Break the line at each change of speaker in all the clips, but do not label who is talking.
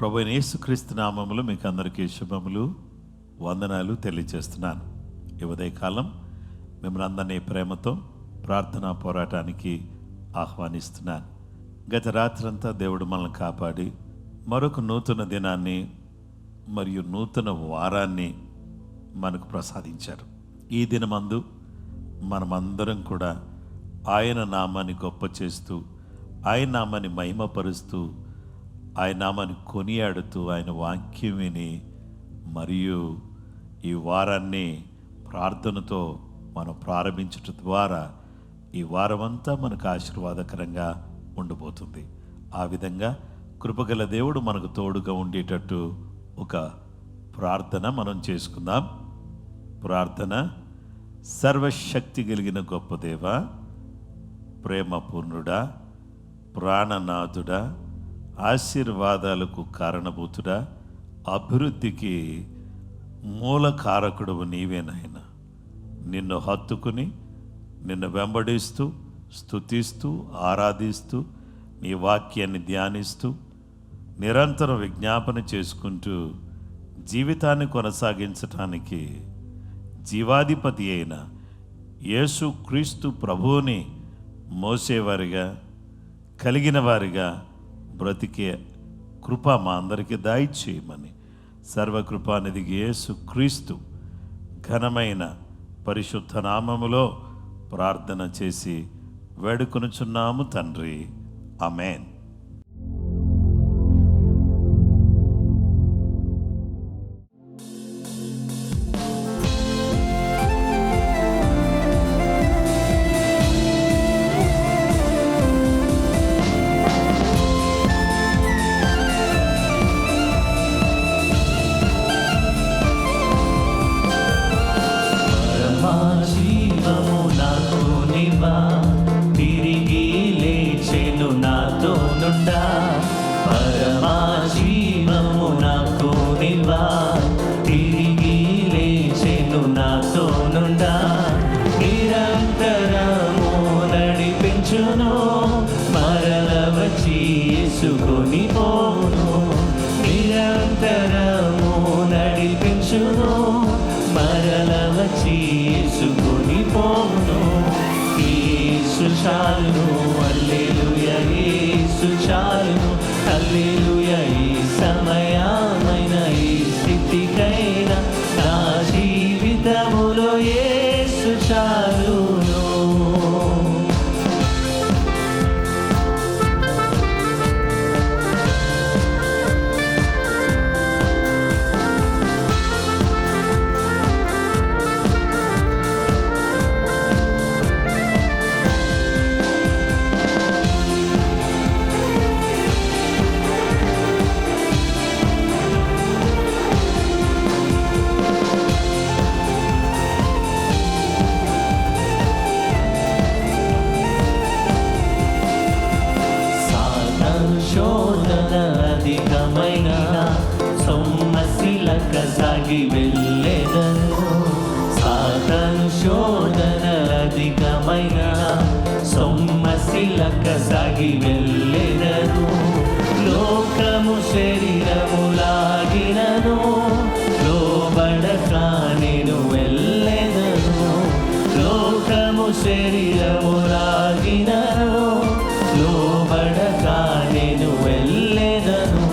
ప్రభు అయిన యేసుక్రీస్తు నామములో మీకు అందరికీ శుభములు, వందనాలు తెలియజేస్తున్నాను. ఈ ఉదయకాలం మిమ్మల్ని అందరినీ ప్రేమతో ప్రార్థనా పోరాటానికి ఆహ్వానిస్తున్నాను. గత రాత్రంతా దేవుడు మనల్ని కాపాడి మరొక నూతన దినాన్ని మరియు నూతన వారాన్ని మనకు ప్రసాదించారు. ఈ దినమందు మనమందరం కూడా ఆయన నామాన్ని గొప్ప చేస్తూ, ఆయన నామాన్ని మహిమపరుస్తూ, ఆయన నామాన్ని కొనియాడుతూ, ఆయన వాక్యం విని మరియు ఈ వారాన్ని ప్రార్థనతో మనం ప్రారంభించటం ద్వారా ఈ వారమంతా మనకు ఆశీర్వాదకరంగా ఉండబోతుంది. ఆ విధంగా కృపగల దేవుడు మనకు తోడుగా ఉండేటట్టు ఒక ప్రార్థన మనం చేసుకుందాం. ప్రార్థన. సర్వశక్తి కలిగిన గొప్ప దేవ, ప్రేమపూర్ణుడా, ప్రాణనాథుడా, ఆశీర్వాదాలకు కారణభూతుడా, అభివృద్ధికి మూలకారకుడు నీవేనాయన. నిన్ను హత్తుకుని నిన్ను వెంబడిస్తూ, స్తుతిస్తూ, ఆరాధిస్తూ, నీ వాక్యాన్ని ధ్యానిస్తూ, నిరంతరం విజ్ఞాపన చేసుకుంటూ జీవితాన్ని కొనసాగించటానికి జీవాధిపతి అయిన యేసుక్రీస్తు ప్రభువుని మోసేవారిగా, కలిగిన వారిగా బ్రతికే కృప మా అందరికీ దయచేయమని సర్వకృపానిధికి యేసుక్రీస్తు ఘనమైన పరిశుద్ధ నామములో ప్రార్థన చేసి వేడుకొనుచున్నాము తండ్రి. ఆమేన్.
సాగి వెళ్ళెదను. లోకము శరీరములాగినను, లోబడక నేను వెళ్ళెదను. లోకము శరీరములాగినను, లోబడక నేను వెళ్ళెదను.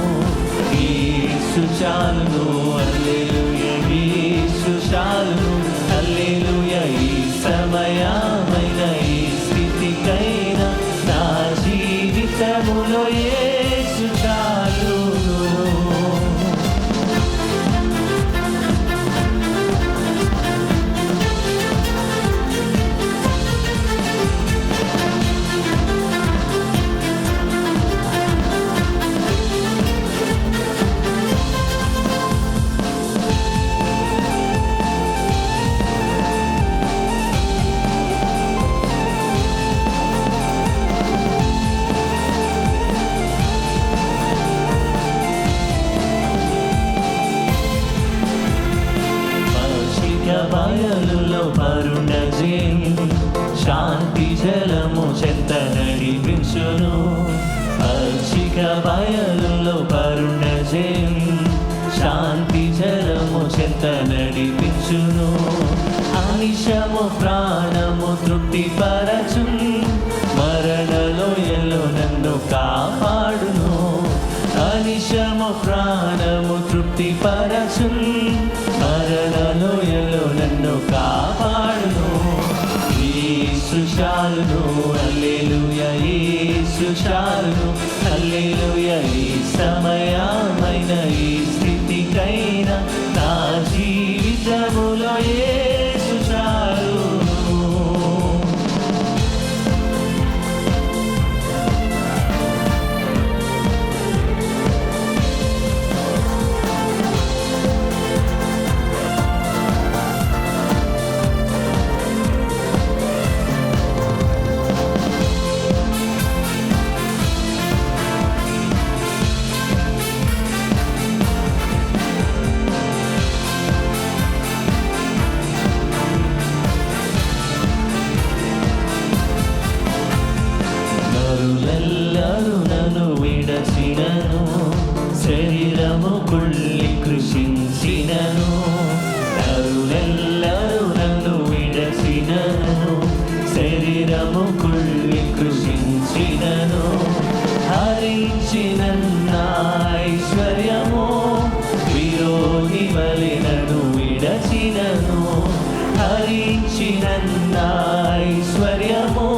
యేసు చాలును, హల్లెలూయా, యేసు చాలును, హల్లెలూయా. ఈ సమయమైన ఈ స్థితికైనా నా జీవితములో యేసు చాలును. బయలులో పరుండజేయు, శాంతి జలము చెంత నడిపించును. పచ్చిక బయలులో పరుండజేయు, జయం శాంతి జలము చెంత నడిపించును అనిశము ప్రాణము తృప్తిపరచు మరణలోయలో నన్ను కాపాడును అనిశము ప్రాణము తృప్తిపరచు మరణలోయలో నన్ను కాపాడును యేసు చాలును హల్లెలూయా యేసు చాలును హల్లెలూయా ఈ సమయమైన ఈ స్థితికైనా నా జీవితములో యేసు చాలును నరులెల్లరూ నన్ను విడచినను శరీరము కుళ్ళి కృషించినను నరులెల్లరూ నన్ను విడచినను శరీరము కుళ్ళి కృషించినను హరించిన ఐశ్వర్యము విరోధి వలె నన్ను విడచినను హరించిన ఐశ్వర్యము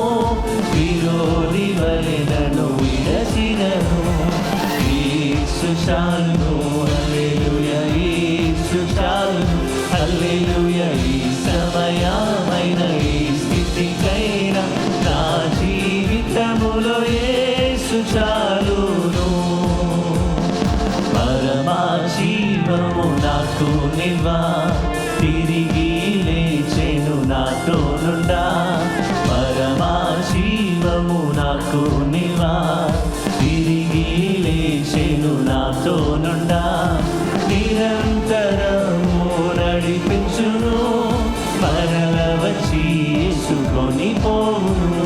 విరోధి వలె నన్ను విడచినను యేసు చాలును హల్లెలూయా యేసు చాలును హల్లెలూయా ఈ సమయమైన ఈ స్థితికైనా నా జీవితములో యేసు చాలును పరమా జీవము నాకు నివా తిరిగి లేచెను నాతో నుండా పరమా జీవము నాకు నివా తిరిగి లేచెను నాతో నుండా నిరంతరము నడిపించును మరల వచ్చి యేసుకొని పోవును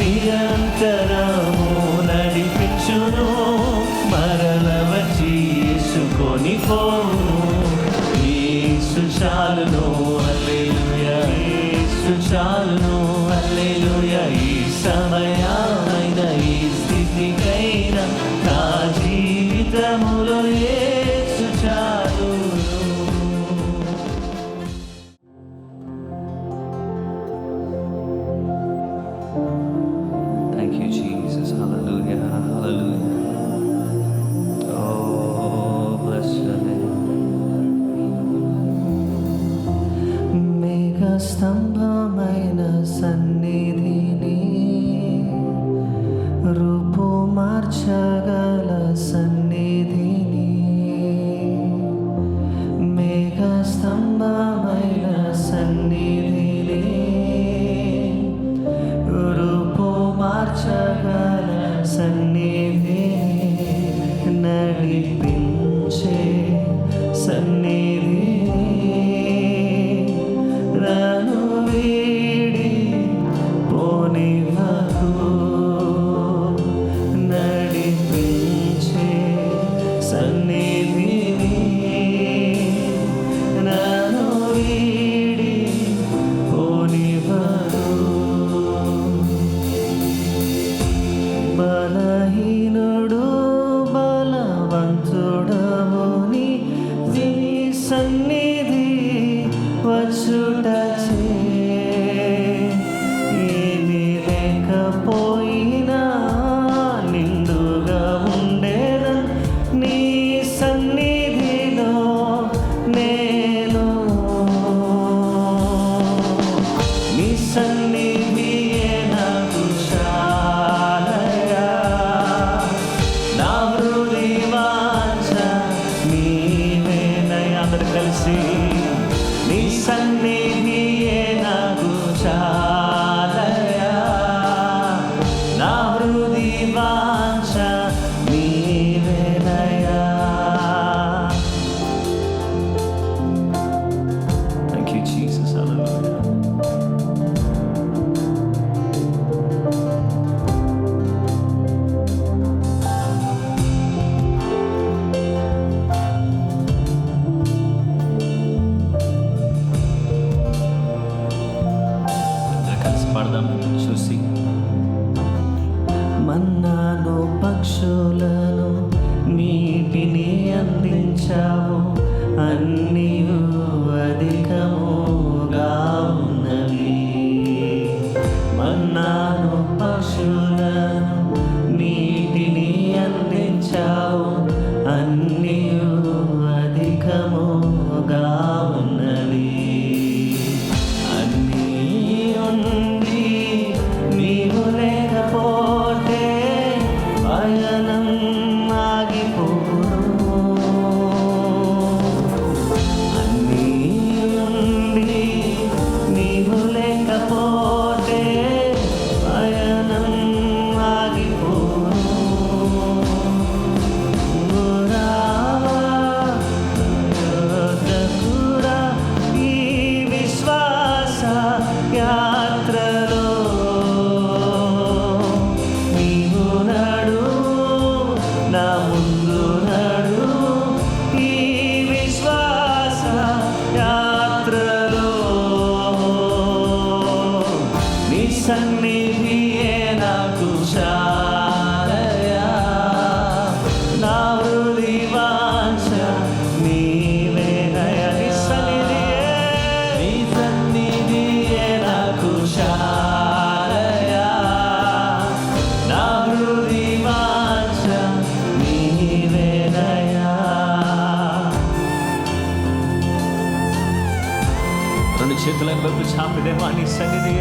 నిరంతరము నడిపించును మరల వచ్చి యేసుకొని పోవును యేసు చాలును హల్లెలూయా యేసు చాలును హల్లెలూయా ఈ సమయమైన ఈ స్థితికైనా నా జీవితములో యేసు చాలును Thank you, Jesus. Hallelujah. Hallelujah. Oh, bless your name. మేఘస్తంభమైన సన్నిధిని రూపు మార్చగల సన్నిధిని మేఘస్తంభమైన సన్నిధిని రూపు మార్చగల సన్నిధిని నడిపించే సన్నిధిని నన్ను వీడి పోనివ్వకు నడిపించే సన్నిధిని నన్ను వీడి పోనివ్వకు బలహీనుడు బలవంతుడవుని నీ సన్నిధి వచ్చుటచే ఏమీ లేకపోయినా నిండుగా ఉండేదన్ నీ సన్నిధిలో నేను నీ సన్నిధియే నాకు చాలయా నా హృదయ వాంఛ నీవేనయ్య అందరూ కలిసి నీ సన్నిధియే నాకు చాలయా నా హృదయ వాంఛ నీవేనయ్యా Thank you, Jesus. Hallelujah. చేతులను వైపు చాపిదేమా నీ సన్నిధి.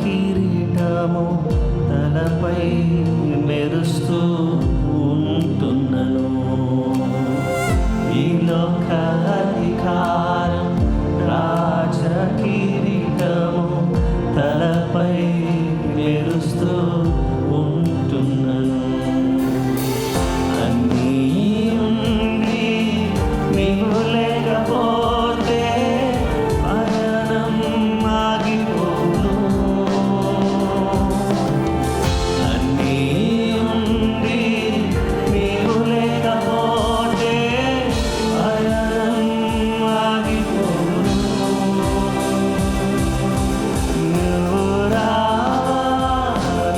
కిరీటము తలపై మెరుస్తూ ఉంటున్నను. ఈ లోక అధికారం రాజ కిరీటము తలపై మెరుస్తూ ఉంటున్నను. అన్నీ ఉండి నీవు లేకపోతే పయనం ఆగిపోను. అన్నీ ఉండి నీవు లేకపోతే పయనం ఆగిపోను. నువ్వు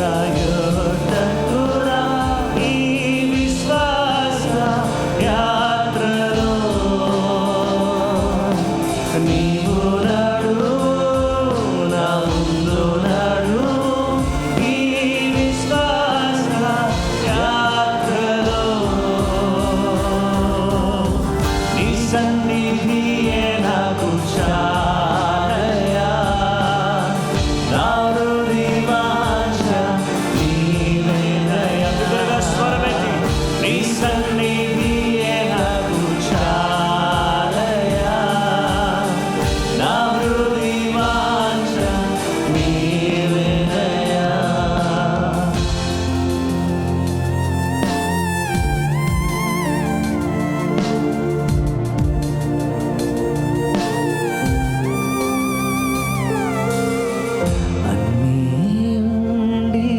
రాయుటకురా ఈ విశ్వాస యాత్రలో. నీవు నడు నా ముందు నడు ఈ విశ్వాస యాత్రలో. నీ సన్నిధియే నాకు చాలయా. నా హృదయ వాంఛ నీవేనయ్యా. బిగ్గరగా స్వరమెత్తి. నీ సన్నిధియే నాకు చాలయా. నా హృదయ వాంఛ నీవేనయ్యా. అన్నీ ఉండి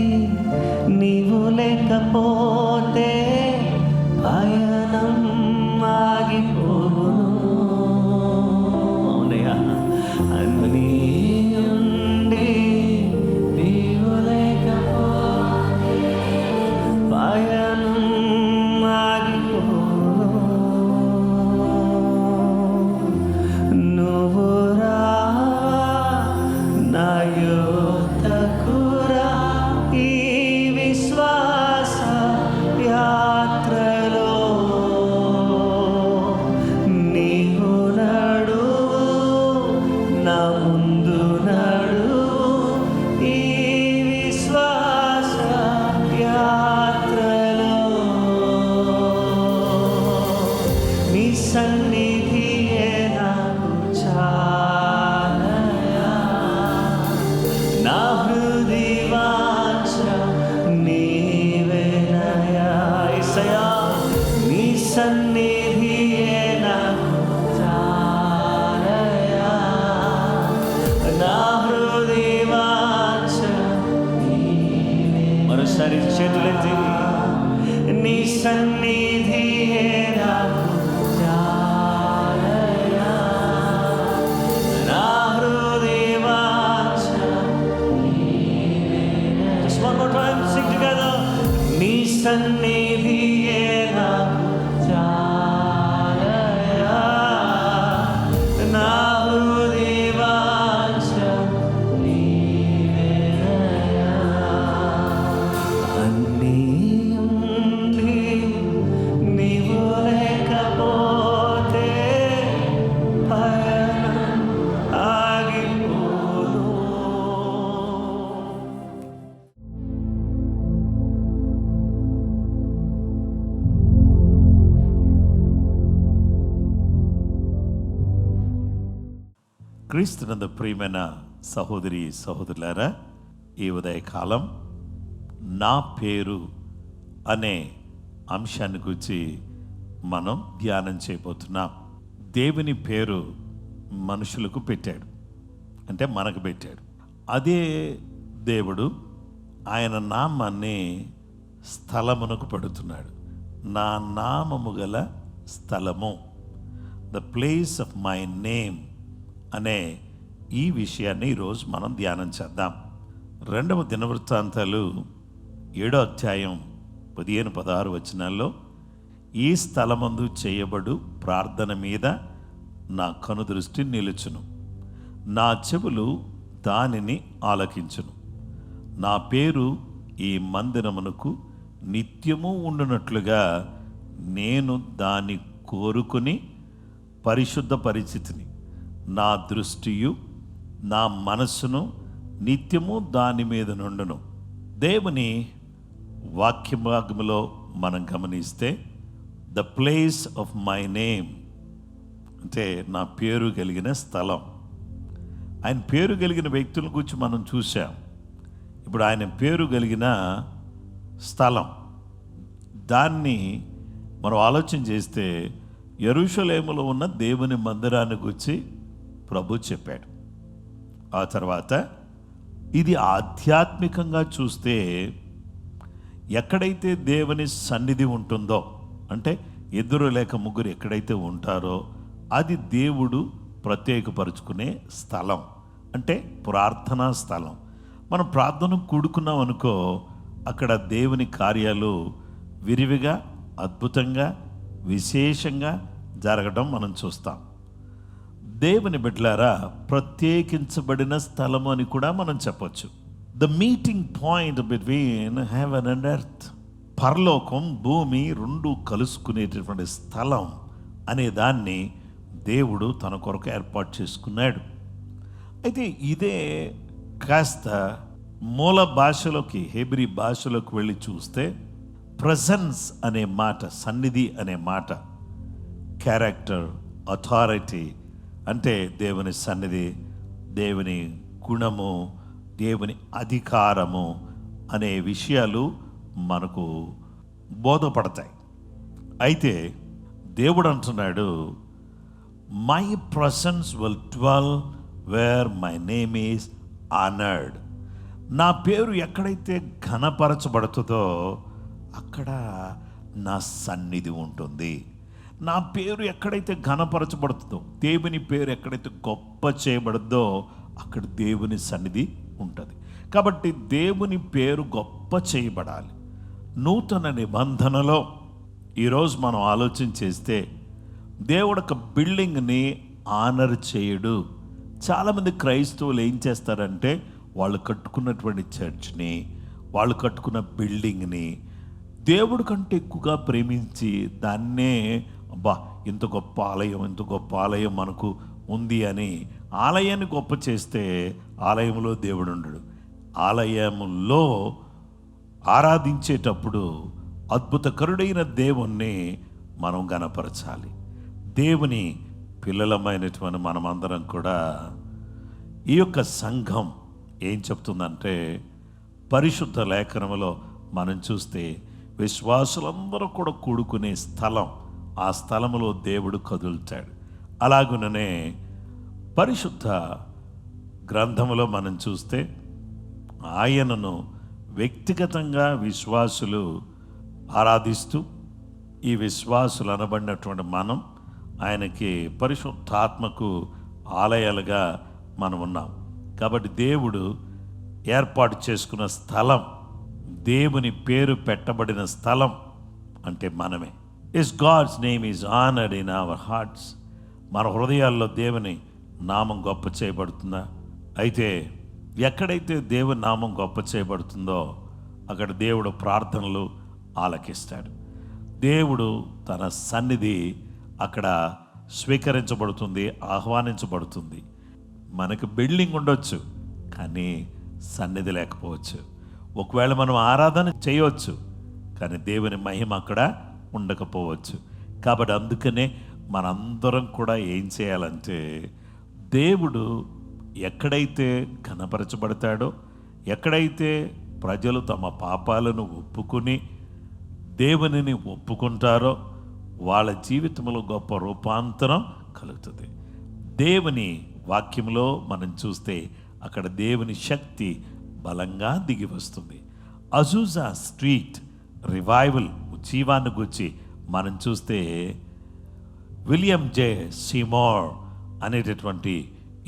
నీవు లేకపోతే పయనం ఆగిపోను. అవునయ్యా. అన్నీ ఉండి నీవు లేకపోతే పయనం ఆగిపోను. నువ్వు రా నా యోధకురా ఈ విశ్వాస యాత్రలో. నీవు నడు నా ముందు నడు ఈ విశ్వాస యాత్రలో. నీ సన్నిధియే నాకు చాలయా. నా హృదయ వాంఛ నీవేనయ్యా. యేసయ్యా, నీ సన్నిధియే నాకు చాలయా. నా హృదయ వాంఛ నీవే. మరోసారి చేతులెత్తి. నీ సన్నిధియే నాకు చాలయా. నా హృదయ వాంఛ నీవేనయ్యా. Just one more time, sing together. నీ సన్నిధియే నాకు చాలయా. నా హృదయ వాంఛ నీవేనయ్యా. అన్నీ ఉండి నీవు లేకపోతే పయనం ఆగిపోను.
క్రీస్తునందు ప్రియమైన సహోదరి సహోదరులారా, ఈ ఉదయకాలం నా పేరు అనే అంశాన్ని గురించి మనం ధ్యానం చేయబోతున్నాం. దేవుని పేరు మనుషులకు పెట్టాడు, అంటే మనకు పెట్టాడు. అదే దేవుడు ఆయన నామాన్ని స్థలమునకు పెడుతున్నాడు. నా నామము గల స్థలము, the place of my name అనే ఈ విషయాన్ని ఈరోజు మనం ధ్యానం చేద్దాం. 2వ దినవృత్తాంతాలు 7వ అధ్యాయం 15-16 వచనాల్లో ఈ స్థలమందు చేయబడు ప్రార్థన మీద నా కనుదృష్టి నిలుచును, నా చెవులు దానిని ఆలకించును. నా పేరు ఈ మందిరమునకు నిత్యము ఉండునట్లుగా నేను దాన్ని కోరుకుని పరిశుద్ధ పరిస్థితిని, నా దృష్టియు నా మనస్సును నిత్యము దాని మీద నుండును. దేవుని వాక్యభాగంలో మనం గమనిస్తే the place of my name అంటే నా పేరు కలిగిన స్థలం. ఆయన పేరు కలిగిన వ్యక్తుల గురించి మనం చూసాం. ఇప్పుడు ఆయన పేరు కలిగిన స్థలం, దాన్ని మనం ఆలోచన చేస్తే యెరూషలేములో ఉన్న దేవుని మందిరాన్ని గురించి ప్రభు చెప్పాడు. ఆ తర్వాత ఇది ఆధ్యాత్మికంగా చూస్తే ఎక్కడైతే దేవుని సన్నిధి ఉంటుందో, అంటే ఇద్దరు లేక ముగ్గురు ఎక్కడైతే ఉంటారో అది దేవుడు ప్రత్యేకపరుచుకునే స్థలం, అంటే ప్రార్థనా స్థలం. మనం ప్రార్థన కూడుకున్నాం అనుకో, అక్కడ దేవుని కార్యాలు విరివిగా, అద్భుతంగా, విశేషంగా జరగడం మనం చూస్తాం. దేవుని బిడ్డలారా, ప్రత్యేకించబడిన స్థలము అని కూడా మనం చెప్పొచ్చు. The meeting point between heaven and earth, పరలోకం భూమి రెండు కలుసుకునేటటువంటి స్థలం అనే దాన్ని దేవుడు తన కొరకు ఏర్పాటు చేసుకున్నాడు. అయితే ఇదే కాస్త మూల భాషలోకి, హెబ్రీ భాషలోకి వెళ్ళి చూస్తే ప్రజెన్స్ అనే మాట, సన్నిధి అనే మాట, క్యారెక్టర్, అథారిటీ, అంటే దేవుని సన్నిధి, దేవుని గుణము, దేవుని అధికారము అనే విషయాలు మనకు బోధపడతాయి. అయితే దేవుడు అంటున్నాడు, my presence will dwell where my name is honoured. నా పేరు ఎక్కడైతే ఘనపరచబడుతుందో అక్కడ నా సన్నిధి ఉంటుంది. నా పేరు ఎక్కడైతే ఘనపరచబడుతుందో, దేవుని పేరు ఎక్కడైతే గొప్ప చేయబడుతుందో అక్కడ దేవుని సన్నిధి ఉంటుంది. కాబట్టి దేవుని పేరు గొప్ప చేయబడాలి. నూతన నిబంధనలో ఈరోజు మనం ఆలోచన చేస్తే దేవుడు ఒక బిల్డింగ్ని ఆనర్ చేయడు. చాలామంది క్రైస్తవులు ఏం చేస్తారంటే వాళ్ళు కట్టుకున్నటువంటి చర్చ్ని, వాళ్ళు కట్టుకున్న బిల్డింగ్ని దేవుడి కంటే ఎక్కువగా ప్రేమించి దాన్నే, అబ్బా ఇంత గొప్ప ఆలయం, ఇంత గొప్ప ఆలయం మనకు ఉంది అని ఆలయాన్ని గొప్ప చేస్తే ఆలయంలో దేవుడు ఉండడు. ఆలయములో ఆరాధించేటప్పుడు అద్భుతకరుడైన దేవుణ్ణి మనం గణపరచాలి. దేవుని పిల్లలమైనటువంటి మనమందరం కూడా, ఈ యొక్క సంఘం ఏం చెప్తుందంటే, పరిశుద్ధ లేఖనములో మనం చూస్తే విశ్వాసులందరూ కూడా కూడుకునే స్థలం, ఆ స్థలములో దేవుడు కదులుతాడు. అలాగుననే పరిశుద్ధ గ్రంథములో మనం చూస్తే ఆయనను వ్యక్తిగతంగా విశ్వాసులు ఆరాధిస్తూ, ఈ విశ్వాసులు అనబడినటువంటి మనం ఆయనకి పరిశుద్ధాత్మకు ఆలయాలుగా మనం ఉన్నాం. కాబట్టి దేవుడు ఏర్పాటు చేసుకున్న స్థలం, దేవుని పేరు పెట్టబడిన స్థలం అంటే మనమే. Is God's name is honoured in our hearts. మన హృదయాల్లో దేవుని నామం గొప్ప చేయబడుతుందా? అయితే ఎక్కడైతే దేవుని నామం గొప్ప చేయబడుతుందో అక్కడ దేవుడు ప్రార్థనలు ఆలకిస్తాడు. దేవుడు తన సన్నిధి అక్కడ స్వీకరించబడుతుంది, ఆహ్వానించబడుతుంది. మనకు బిల్డింగ్ ఉండొచ్చు కానీ సన్నిధి లేకపోవచ్చు. ఒకవేళ మనం ఆరాధన చేయవచ్చు కానీ దేవుని మహిమ అక్కడ ఉండకపోవచ్చు. కాబట్టి అందుకనే మనందరం కూడా ఏం చేయాలంటే, దేవుడు ఎక్కడైతే ఘనపరచబడతాడో, ఎక్కడైతే ప్రజలు తమ పాపాలను ఒప్పుకుని దేవునిని ఒప్పుకుంటారో వాళ్ళ జీవితంలో గొప్ప రూపాంతరం కలుగుతుంది. దేవుని వాక్యంలో మనం చూస్తే అక్కడ దేవుని శక్తి బలంగా దిగి వస్తుంది. అజూజా స్ట్రీట్ రివైవల్ జీవాన్ని గురించి మనం చూస్తే విలియం జే సీమోర్ అనేటటువంటి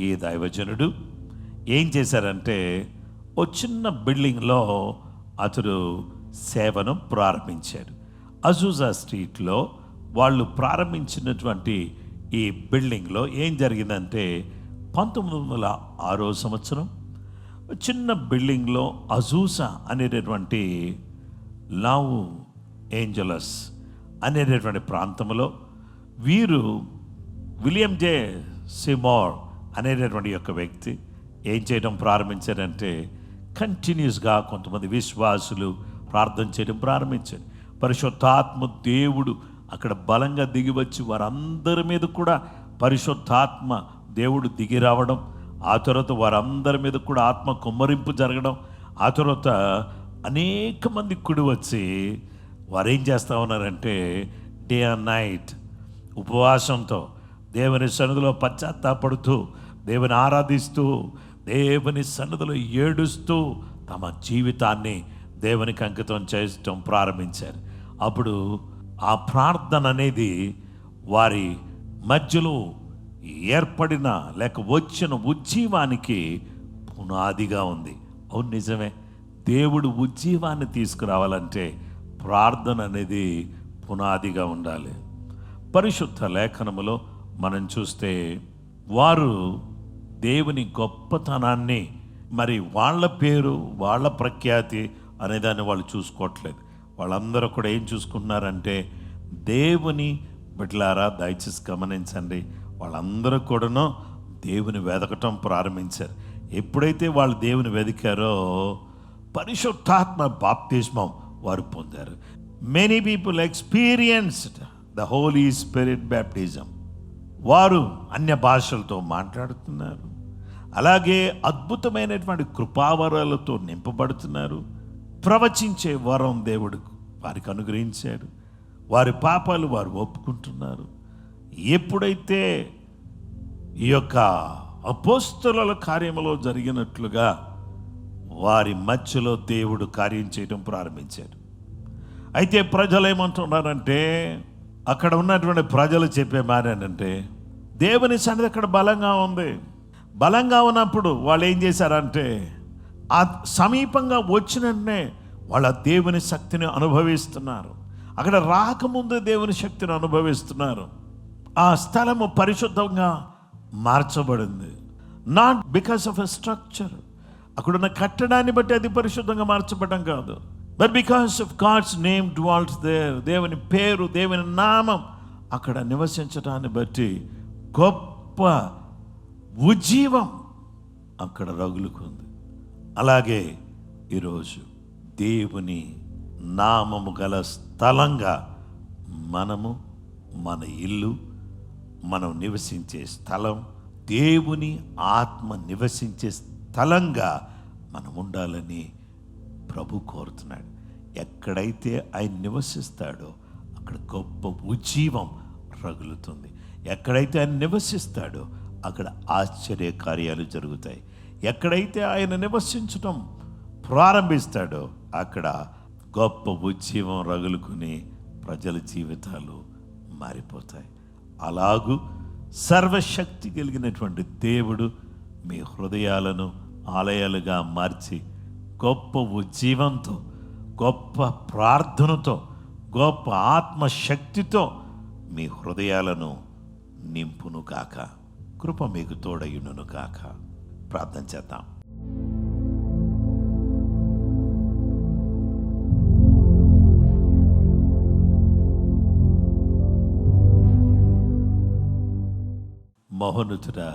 ఈ దైవజనుడు ఏం చేశారంటే, ఓ చిన్న బిల్డింగ్లో అతడు సేవను ప్రారంభించాడు. అజూజా స్ట్రీట్లో వాళ్ళు ప్రారంభించినటువంటి ఈ బిల్డింగ్లో ఏం జరిగిందంటే 1906 సంవత్సరం చిన్న బిల్డింగ్లో అజూజా అనేటటువంటి లాస్ ఏంజలస్ అనేటటువంటి ప్రాంతంలో వీరు విలియం జే సిమోర్ అనేటటువంటి యొక్క వ్యక్తి ఏం చేయడం ప్రారంభించారంటే కంటిన్యూస్గా కొంతమంది విశ్వాసులు ప్రార్థన చేయడం ప్రారంభించారు. పరిశుద్ధాత్మ దేవుడు అక్కడ బలంగా దిగి వచ్చి వారందరి మీద కూడా పరిశుద్ధాత్మ దేవుడు దిగి రావడం, ఆ తర్వాత వారందరి మీద కూడా ఆత్మ కుమ్మరింపు జరగడం, ఆ తర్వాత అనేక మంది కుడి వచ్చి వారు ఏం చేస్తూ ఉన్నారంటే డే అండ్ నైట్ ఉపవాసంతో దేవుని సన్నిధిలో పశ్చాత్తాపడుతూ, దేవుని ఆరాధిస్తూ, దేవుని సన్నిధిలో ఏడుస్తూ తమ జీవితాన్ని దేవునికి అంకితం చేయడం ప్రారంభించారు. అప్పుడు ఆ ప్రార్థన అనేది వారి మధ్యలో ఏర్పడిన లేక వచ్చిన ఉజ్జీవానికి పునాదిగా ఉంది. అవును, నిజమే. దేవుడు ఉజ్జీవాన్ని తీసుకురావాలంటే ప్రార్థన అనేది పునాదిగా ఉండాలి. పరిశుద్ధ లేఖనములో మనం చూస్తే వారు దేవుని గొప్పతనాన్ని, మరి వాళ్ళ పేరు వాళ్ళ ప్రఖ్యాతి అనేదాన్ని వాళ్ళు చూసుకోవట్లేదు. వాళ్ళందరూ కూడా ఏం చూసుకుంటున్నారంటే దేవుని బిడ్డలారా దయచేసి గమనించండి, వాళ్ళందరూ కూడాను దేవుని వెదకటం ప్రారంభించారు. ఎప్పుడైతే వాళ్ళు దేవుని వెదికారో పరిశుద్ధాత్మ బాప్తిస్మం వారు పొందారు. Many people experienced the Holy Spirit baptism. వారు అన్య భాషలతో మాట్లాడుతున్నారు, అలాగే అద్భుతమైనటువంటి కృపావరాలతో నింపబడుతున్నారు. ప్రవచించే వరం దేవుడు వారికి అనుగ్రహించాడు. వారి పాపాలు వారు ఒప్పుకుంటున్నారు. ఎప్పుడైతే ఈ యొక్క అపోస్తలుల కార్యములో జరిగినట్లుగా వారి మధ్యలో దేవుడు కార్యం చేయడం ప్రారంభించాడు. అయితే ప్రజలు ఏమంటున్నారంటే, అక్కడ ఉన్నటువంటి ప్రజలు చెప్పే మాట ఏంటంటే దేవుని సన్నిధి అక్కడ బలంగా ఉంది. బలంగా ఉన్నప్పుడు వాళ్ళు ఏం చేశారంటే ఆ సమీపంగా వచ్చినట్టే వాళ్ళ దేవుని శక్తిని అనుభవిస్తున్నారు. అక్కడ రాకముందు దేవుని శక్తిని అనుభవిస్తున్నారు. ఆ స్థలము పరిశుద్ధంగా మార్చబడింది. Not because of a structure, అక్కడున్న కట్టడాన్ని బట్టి అది పరిశుద్ధంగా మార్చబడడం కాదు, but because of God's name dwells there. దేవుని పేరు, దేవుని నామం అక్కడ నివసించడాన్ని బట్టి గొప్ప ఉజ్జీవం అక్కడ రగులుకుంది. అలాగే ఈరోజు దేవుని నామము గల స్థలంగా మనము, మన ఇల్లు, మనం నివసించే స్థలం, దేవుని ఆత్మ నివసించే స్థలంగా మనం ఉండాలని ప్రభు కోరుతున్నాడు. ఎక్కడైతే ఆయన నివసిస్తాడో అక్కడ గొప్ప ఉజ్జీవం రగులుతుంది. ఎక్కడైతే ఆయన నివసిస్తాడో అక్కడ ఆశ్చర్య కార్యాలు జరుగుతాయి. ఎక్కడైతే ఆయన నివసించడం ప్రారంభిస్తాడో అక్కడ గొప్ప ఉజ్జీవం రగులుకుని ప్రజల జీవితాలు మారిపోతాయి. అలాగూ సర్వశక్తి కలిగినటువంటి దేవుడు మీ హృదయాలను ఆలయాలుగా మార్చి గొప్ప ఉజ్జీవంతో, గొప్ప ప్రార్థనతో, గొప్ప ఆత్మశక్తితో మీ హృదయాలను నింపును కాక. కృప మీకు తోడయును కాక. ప్రార్థన చేద్దాం. మహోన్నతుడా,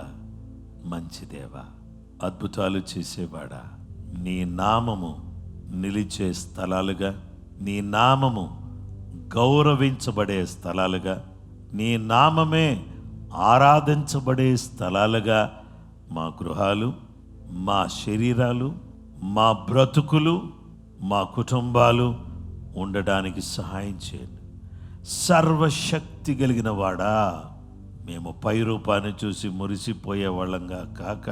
మంచి దేవా, అద్భుతాలు చేసేవాడా, నీ నామము నిలిచే స్థలాలుగా, నీ నామము గౌరవించబడే స్థలాలుగా, నీ నామమే ఆరాధించబడే స్థలాలుగా మా గృహాలు, మా శరీరాలు, మా బ్రతుకులు, మా కుటుంబాలు ఉండడానికి సహాయం చేయండి. సర్వశక్తి కలిగిన వాడా, మేము పై రూపాన్ని చూసి మురిసిపోయే వాళ్ళంగా కాక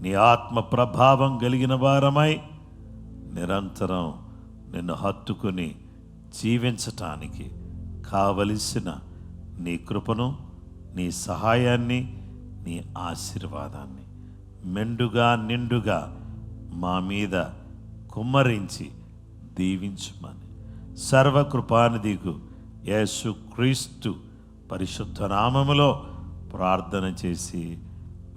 నీ ఆత్మ ప్రభావం కలిగిన వారమై నిరంతరం నిన్ను హత్తుకుని జీవించటానికి కావలసిన నీ కృపను, నీ సహాయాన్ని, నీ ఆశీర్వాదాన్ని మెండుగా నిండుగా మా మీద కుమ్మరించి దీవించమని సర్వకృపానిధికు యేసు క్రీస్తు పరిశుద్ధ నామములో ప్రార్థన చేసి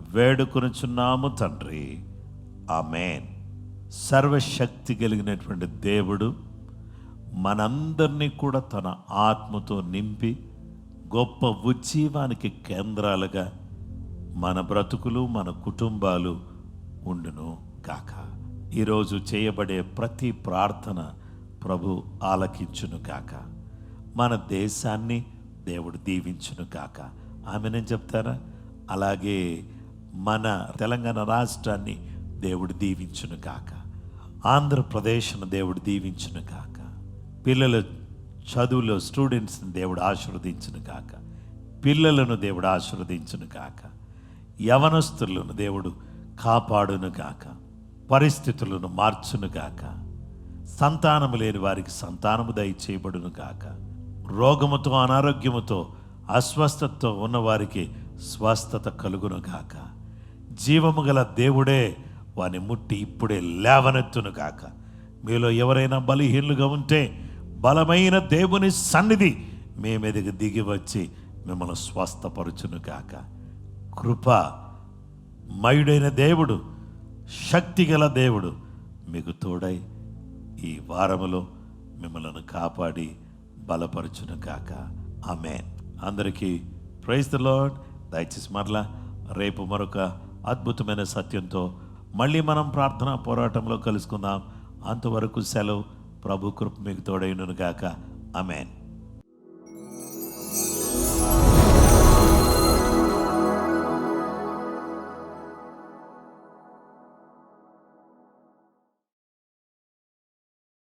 వేడుకొనుచున్నాము తండ్రి, ఆమేన్. సర్వశక్తి కలిగినటువంటి దేవుడు మనందరినీ కూడా తన ఆత్మతో నింపి గొప్ప ఉజ్జీవానికి కేంద్రాలుగా మన బ్రతుకులు, మన కుటుంబాలు ఉండును గాక. ఈరోజు చేయబడే ప్రతి ప్రార్థన ప్రభు ఆలకించును గాక. మన దేశాన్ని దేవుడు దీవించును గాక. ఆమెనేం చెప్తారా? అలాగే మన తెలంగాణ రాష్ట్రాన్ని దేవుడు దీవించును గాక. ఆంధ్రప్రదేశ్ను దేవుడు దీవించును గాక. పిల్లల చదువులో స్టూడెంట్స్ని దేవుడు ఆశీర్వదించును గాక. పిల్లలను దేవుడు ఆశీర్వదించును గాక. యవనస్తులను దేవుడు కాపాడును గాక. పరిస్థితులను మార్చును గాక. సంతానము లేని వారికి సంతానము దయచేయబడును గాక. రోగముతో, అనారోగ్యముతో, అస్వస్థతతో ఉన్నవారికి స్వస్థత కలుగును గాక. జీవము గల దేవుడే వాని ముట్టి ఇప్పుడే లేవనెత్తును గాక. మీలో ఎవరైనా బలహీనులుగా ఉంటే బలమైన దేవుని సన్నిధి మీ మీదకి దిగి వచ్చి మిమ్మల్ని స్వస్థపరచును గాక. కృప మయుడైన దేవుడు, శక్తిగల దేవుడు మీకు తోడై ఈ వారములో మిమ్మల్ని కాపాడి బలపరచును గాక. ఆమేన్. అందరికీ ప్రైజ్ ది లార్డ్. దయచేసి మరలా రేపు మరొక అద్భుతమైన సత్యంతో మళ్ళీ మనం ప్రార్థనా పోరాటంలో కలుసుకుందాం. అంతవరకు సెలవు. ప్రభు కృప మీకు తోడైనను గాక. ఆమేన్.